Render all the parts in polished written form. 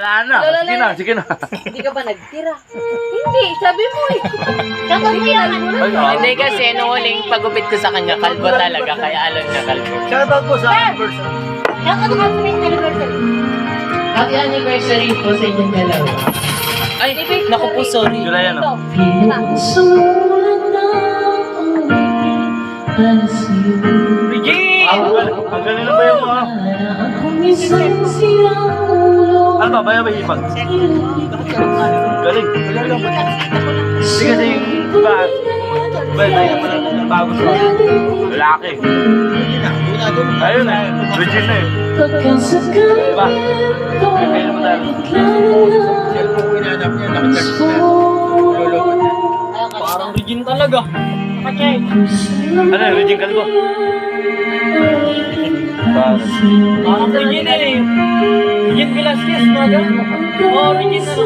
Wala na. Sige na, sige na. Hindi ka ba nagtira? Hindi, sabi mo eh. Sabi mo yan. Hindi kasi nung huling pagupit ko sa kanya, kalbo talaga. Kaya alam niya kalbo. Shoutout po sa anniversary. Shoutout ka sa may anniversary. Happy anniversary po sa inyong dalawa. Ay, naku po, sorry. July ano? Regine! Ang galing na ba yung mga? Ano ba? Baya ba hipag? Galing. Hindi kasi yung iba. Well, tayo pa lang bago sa lalaki. Ayun eh. Regine na eh. Diba? Kaya naman tayo. Cellphone ko inanap niya. Nakacharge na. Lulungan na. Parang Regine talaga. Ano yung Regine Calvo? Parang Regine eh. Regine Velasquez, talaga. Oo, Regine ano.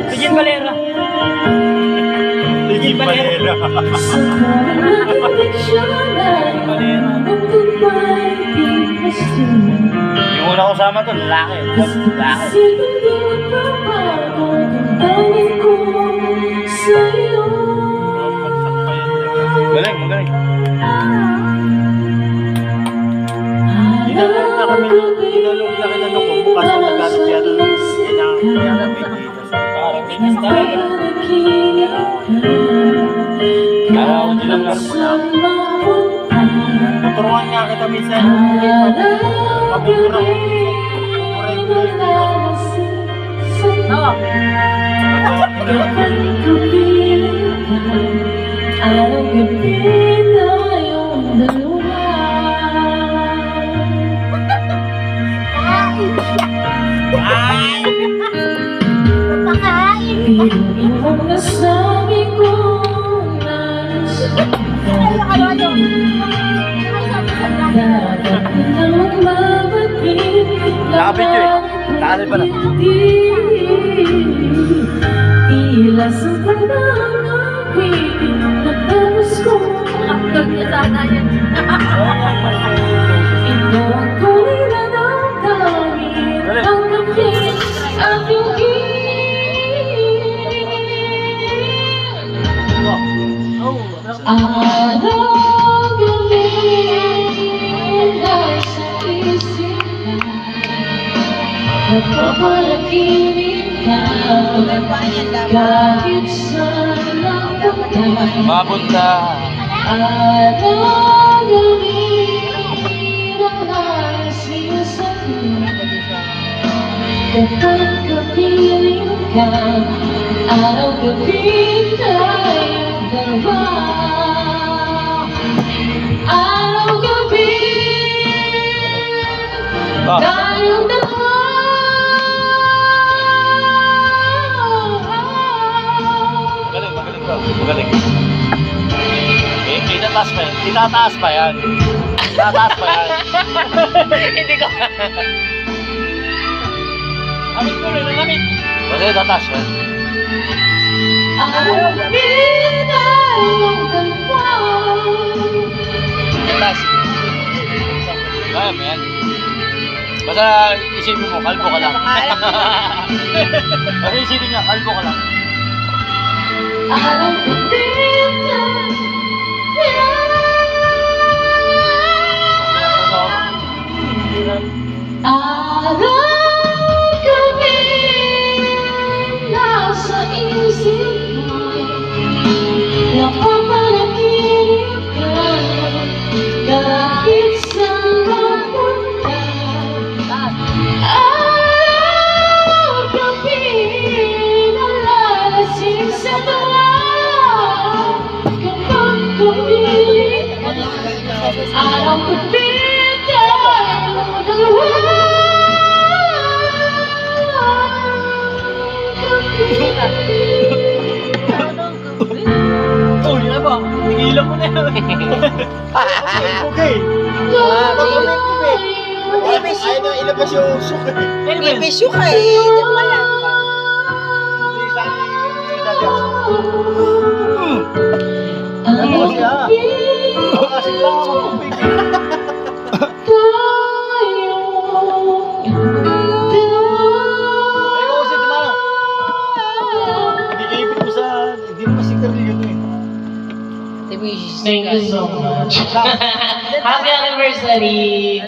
Regine Valera. Regine Valera. Yung una ko sama to, lalaki. Lalaki. Galing, magaling. Tinanong na kami, tinanong na kinanong ko, bukas ang naghanap yata ng kailangan parang binis talaga. Kaya ako nilang po na. Tuturuan niya kita minsan. Mabibura ko. Oo. Araw gabi tayong dalawa. Pinuin mo nasabi ko dapat na magmabatid. Nakabidyo eh. Nakali pa na. Tila sa pananapin natapos ko Upload niya sana yan. ito ang kulay na damdamin ang kapit at yung araw-gabi nasa isip ka napapalakirin ka kahit saan ang punta. Mabunta. Araw-gabi nakasin sa kapag kapiling ka, araw-gabi tayong dalawa. Araw-gabi tayong dalawa. Magaling, magaling ka. Magaling. Eh, itataas pa yan. Itataas pa yan. Itataas pa yan. Hindi ko. Lamit ko rin, lamit. Kasi itataas yan. Araw-gabi tayong dalawa. Itataas. Kaya mo yan. Basta isipin mo, kalbo ka lang. Basta isipin niya, kalbo ka lang. Araw-gabi araw-gabi nasa isip mo, napapanaginip ka kahit saan mapunta. Araw-gabi nalalasing sa dala kapag kumilig ka. Araw-gabi tayong dalawa. Oh, yun na ba? Tigilan mo na yan. Okay. Ayaw na ilabas yung suka. Ibisyo ka eh. Diyan pa yan. Ano siya? Kasi lang ako magpapigil. wishes. Thank you so much. Happy anniversary!